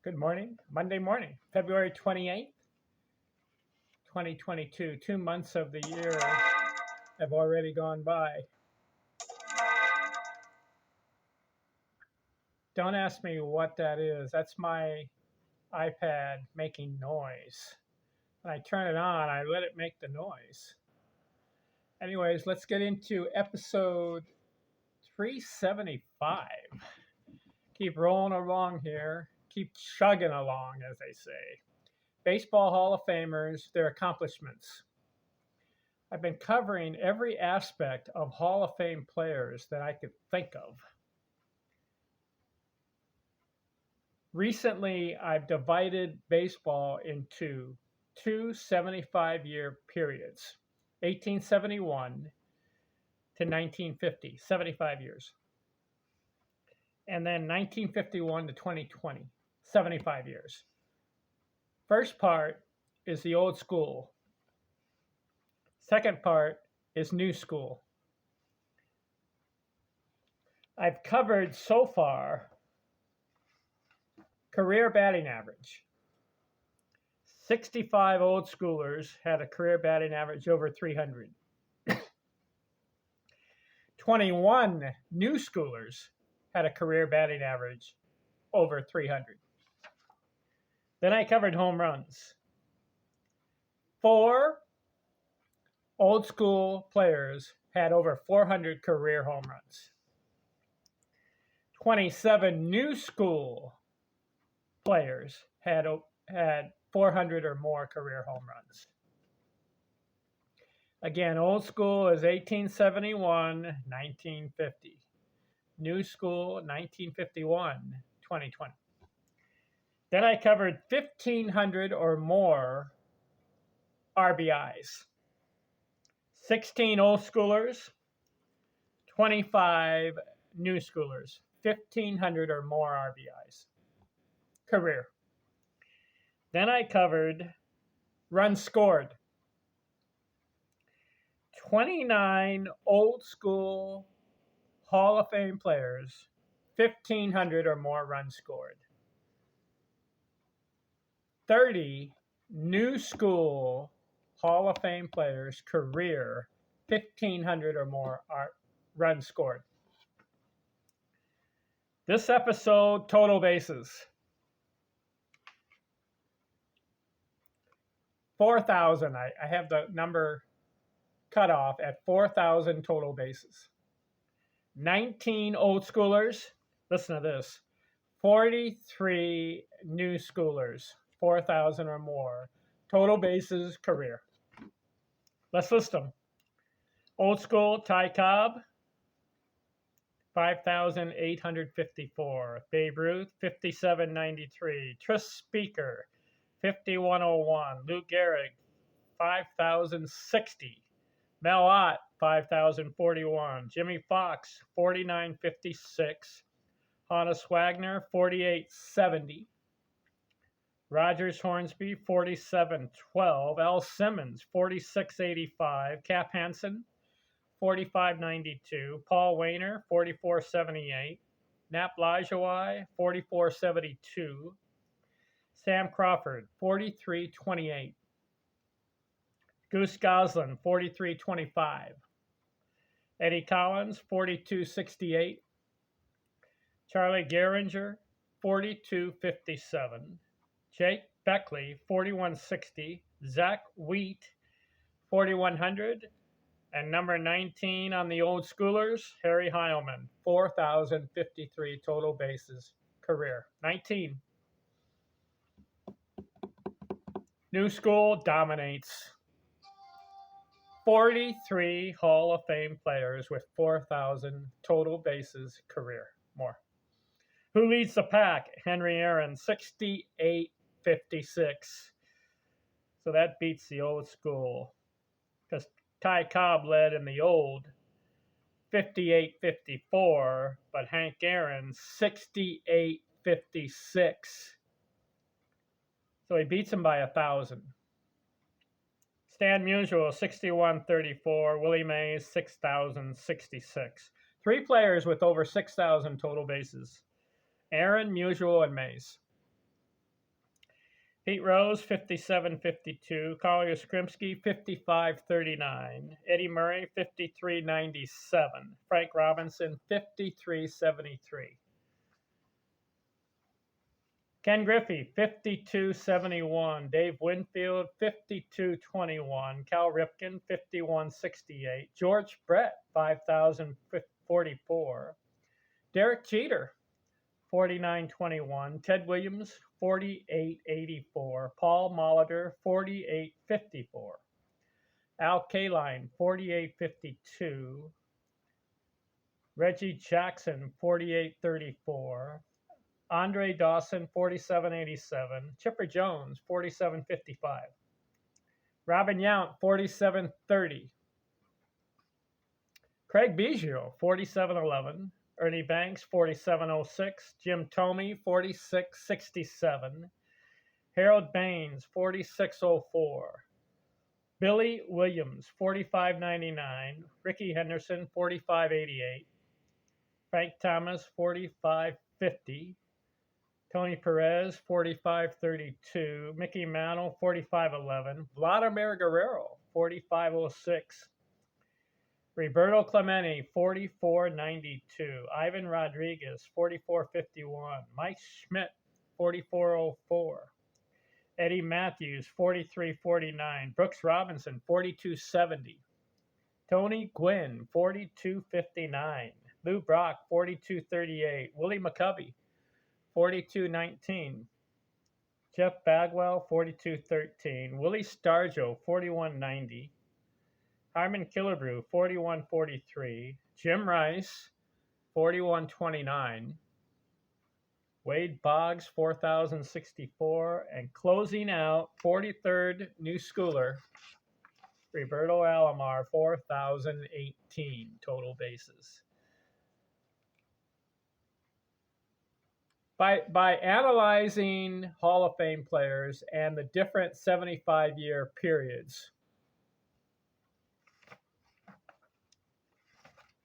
Good morning, Monday morning, February 28th, 2022. 2 months of the year have already gone by. Don't ask me what that is. That's my iPad making noise. When I turn it on, I let it make the noise. Anyways, let's get into episode 375. Keep rolling along here. Keep chugging along, as they say. Baseball Hall of Famers, their accomplishments. I've been covering every aspect of Hall of Fame players that I could think of. Recently, I've divided baseball into two 75-year periods, 1871 to 1950, 75 years. And then 1951 to 2020, 75 years. First part is the old school. Second part is new school. I've covered so far career batting average. 65 old schoolers had a career batting average over 300. 21 new schoolers had a career batting average over 300. Then I covered home runs. 4 old school players had over 400 career home runs. 27 new school players had 400 or more career home runs. Again, old school is 1871, 1950. New school, 1951, 2020. Then I covered 1,500 or more RBIs. 16 old schoolers, 25 new schoolers. 1,500 or more RBIs. Career. Then I covered runs scored. 29 old school Hall of Fame players, 1,500 or more runs scored. 30 new school Hall of Fame players, career, 1,500 or more runs scored. This episode, total bases. 4,000. I have the number cut off at 4,000 total bases. 19 old schoolers. Listen to this. 43 new schoolers. 4,000 or more. Total bases, career. Let's list them. Old school, Ty Cobb, 5,854. Babe Ruth, 5,793. Tris Speaker, 5,101. Lou Gehrig, 5,060. Mel Ott, 5,041. Jimmy Fox, 4,956. Honus Wagner, 4,870. Rogers Hornsby, 4,712. Al Simmons, 4,685. Cap Hansen, 4,592. Paul Wainer, 4,478. Nap Lajoie, 4,472. Sam Crawford, 4,328. Goose Goslin, 4,325. Eddie Collins, 4,268. Charlie Gehringer, 4,257. Jake Beckley, 4,160. Zach Wheat, 4,100. And number 19 on the old schoolers, Harry Heilman, 4,053 total bases, career. 19. New school dominates. 43 Hall of Fame players with 4,000 total bases, career. More. Who leads the pack? Henry Aaron, 68-56. So that beats the old school. Because Ty Cobb led in the old 58-54, but Hank Aaron 68-56. So he beats him by 1,000. Stan Musial, 61-34. Willie Mays, 6,066. 3 players with over 6,000 total bases. Aaron, Musial, and Mays. Pete Rose, 57-52. Collier Skrimsky, 55-39. Eddie Murray, 53-97. Frank Robinson, 53-73. Ken Griffey, 52-71. Dave Winfield, 52-21. Cal Ripken, 51-68. George Brett, 5,044. Derek Jeter, 49-21. Ted Williams, 48-84. Paul Molitor, 48-54. Al Kaline, 48-52. Reggie Jackson, 48-34. Andre Dawson, 47-87. Chipper Jones, 47-55. Robin Yount, 47-30. Craig Biggio, 47-11. Ernie Banks, 47-06. Jim Thome, 46-67. Harold Baines, 46-04. Billy Williams, 45-99. Ricky Henderson, 45-88. Frank Thomas, 45-50. Tony Perez, 45-32. Mickey Mantle, 45-11. Vladimir Guerrero, 45-06. Roberto Clemente, 44-92. Ivan Rodriguez, 44-51. Mike Schmidt, 44-04. Eddie Matthews, 43-49. Brooks Robinson, 42-70. Tony Gwynn, 42-59. Lou Brock, 42-38. Willie McCovey, 42-19. Jeff Bagwell, 42-13. Willie Stargell, 41-90. Harmon Killebrew, 41-43. Jim Rice, 41-29. Wade Boggs, 4,064. And closing out, 43rd new schooler, Roberto Alomar, 4,018 total bases. By analyzing Hall of Fame players and the different 75-year periods,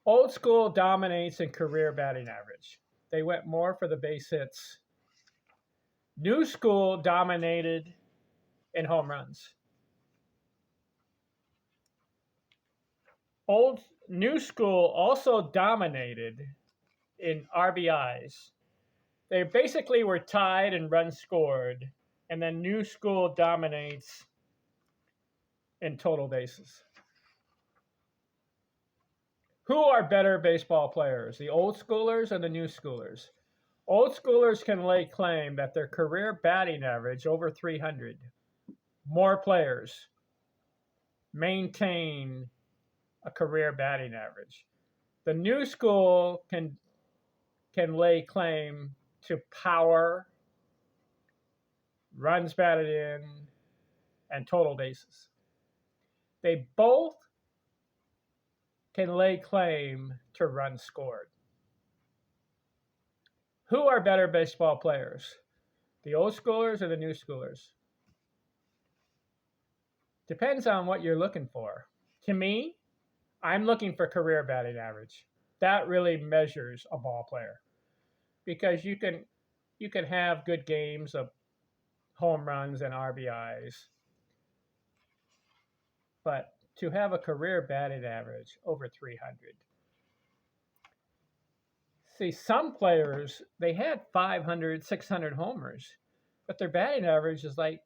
old school dominates in career batting average. They went more for the base hits. New school dominated in home runs. New school also dominated in RBIs. They basically were tied in runs scored, and then new school dominates in total bases. Who are better baseball players, the old schoolers or the new schoolers? Old schoolers can lay claim that their career batting average over 300. More players maintain a career batting average. The new school can lay claim to power, runs batted in, and total bases. They both can lay claim to runs scored. Who are better baseball players? The old schoolers or the new schoolers? Depends on what you're looking for. To me, I'm looking for career batting average. That really measures a ball player, because you can have good games of home runs and RBIs, but to have a career batting average over 300. See, some players, they had 500, 600 homers, but their batting average is like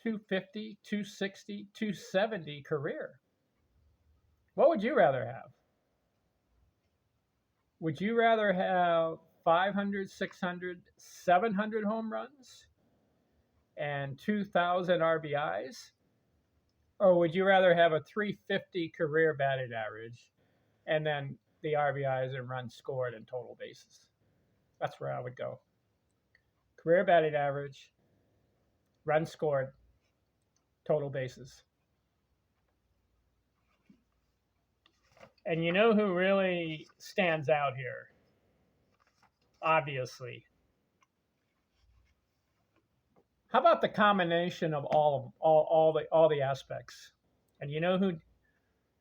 250, 260, 270 career. What would you rather have? Would you rather have 500, 600, 700 home runs and 2,000 RBIs? Or would you rather have a 350 career batting average and then the RBIs and runs scored and total bases? That's where I would go. Career batting average, runs scored, total bases. And you know who really stands out here? Obviously. How about the combination of all the aspects? And you know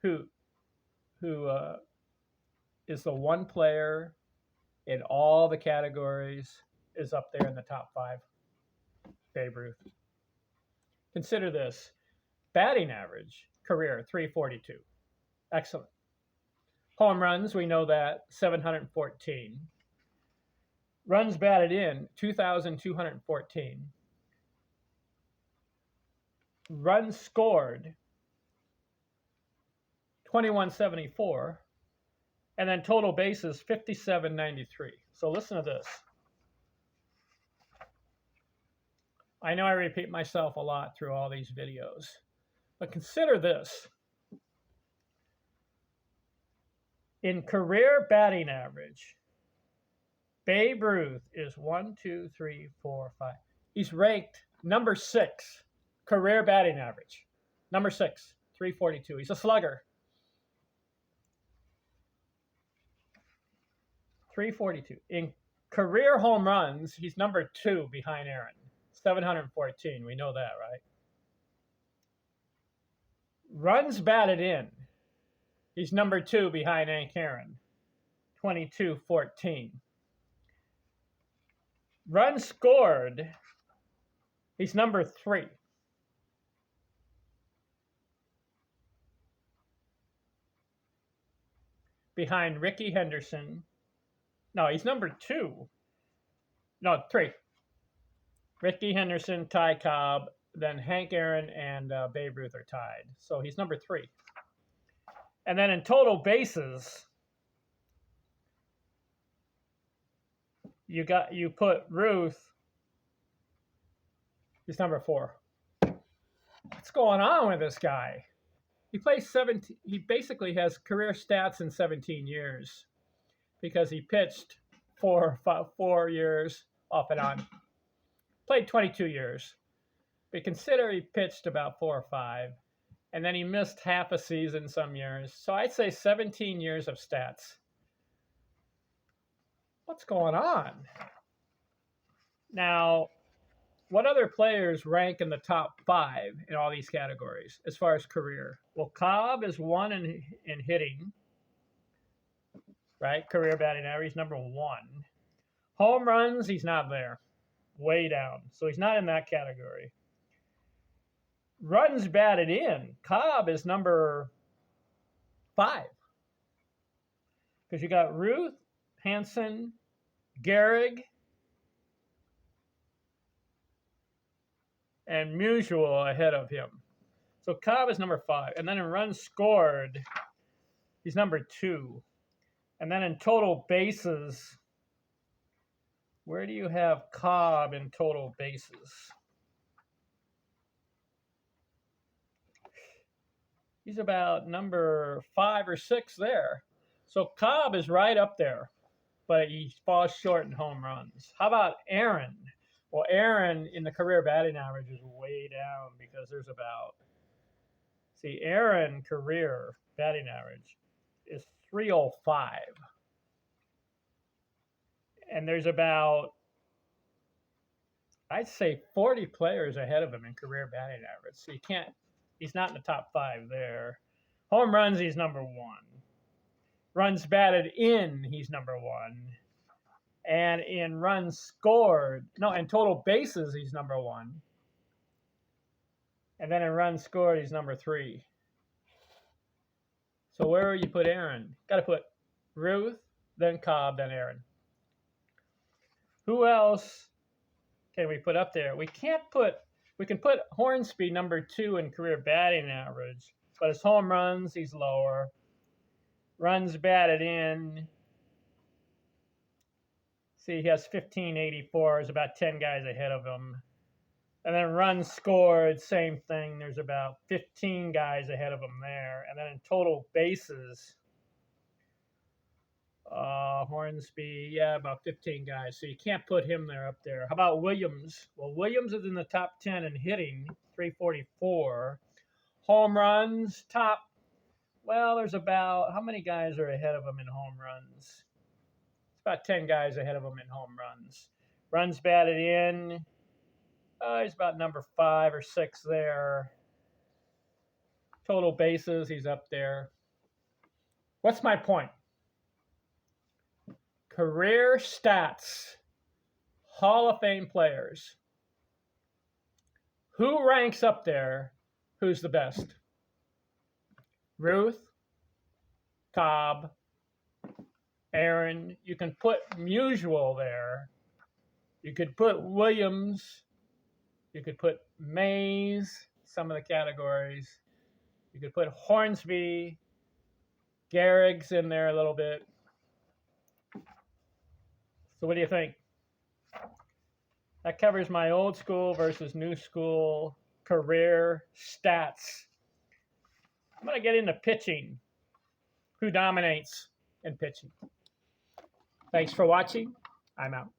who is the one player in all the categories is up there in the top 5? Babe Ruth. Consider this. Batting average, career, 342. Excellent. Home runs, we know that, 714. Runs batted in, 2,214. Runs scored, 2174. And then total bases, 5793. So listen to this. I know I repeat myself a lot through all these videos, but consider this. In career batting average, Babe Ruth is 1, 2, 3, 4, 5. He's ranked number 6, career batting average. Number 6, 342. He's a slugger. 342. In career home runs, he's number 2 behind Aaron. 714. We know that, right? Runs batted in. He's number 2 behind Hank Aaron. 2214. Runs scored. He's number 3. Behind Rickey Henderson. No, he's number 2. No, 3. Rickey Henderson, Ty Cobb, then Hank Aaron and Babe Ruth are tied. So he's number 3. And then in total bases, you put Ruth, he's number 4. What's going on with this guy? He plays 17. He basically has career stats in 17 years because he pitched 4 years off and on. Played 22 years. But consider he pitched about 4 or 5. And then he missed half a season some years. So I'd say 17 years of stats. What's going on? Now, what other players rank in the top 5 in all these categories as far as career? Well, Cobb is 1 in hitting, right? Career batting average, number 1. Home runs, he's not there. Way down. So he's not in that category. Runs batted in, Cobb is number 5. Because you got Ruth, Hansen, Gehrig, and Musial ahead of him. So Cobb is number 5. And then in runs scored, he's number 2. And then in total bases, where do you have Cobb in total bases? He's about number 5 or 6 there. So Cobb is right up there, but he falls short in home runs. How about Aaron? Well, Aaron in the career batting average is way down because there's about, Aaron career batting average is 305. And there's about, I'd say 40 players ahead of him in career batting average. So he's not in the top 5 there. Home runs, he's number 1. Runs batted in, he's number 1. And in runs scored, in total bases, he's number 1. And then in runs scored, he's number 3. So where you put Aaron? Got to put Ruth, then Cobb, then Aaron. Who else can we put up there? We can put Hornsby number 2 in career batting average, but his home runs, he's lower. Runs batted in, he has 1584. There's about 10 guys ahead of him. And then runs scored, same thing. There's about 15 guys ahead of him there. And then in total bases, Hornsby, about 15 guys. So you can't put him up there. How about Williams? Well, Williams is in the top 10 in hitting, 344. Home runs, there's about, how many guys are ahead of him in home runs? It's about 10 guys ahead of him in home runs. Runs batted in, he's about number 5 or 6 there. Total bases, he's up there. What's my point? Career stats, Hall of Fame players. Who ranks up there? Who's the best? Ruth, Cobb, Aaron. You can put Musial there. You could put Williams. You could put Mays, some of the categories. You could put Hornsby. Garrig's in there a little bit. So what do you think? That covers my old school versus new school career stats. I'm going to get into pitching. Who dominates in pitching? Thanks for watching. I'm out.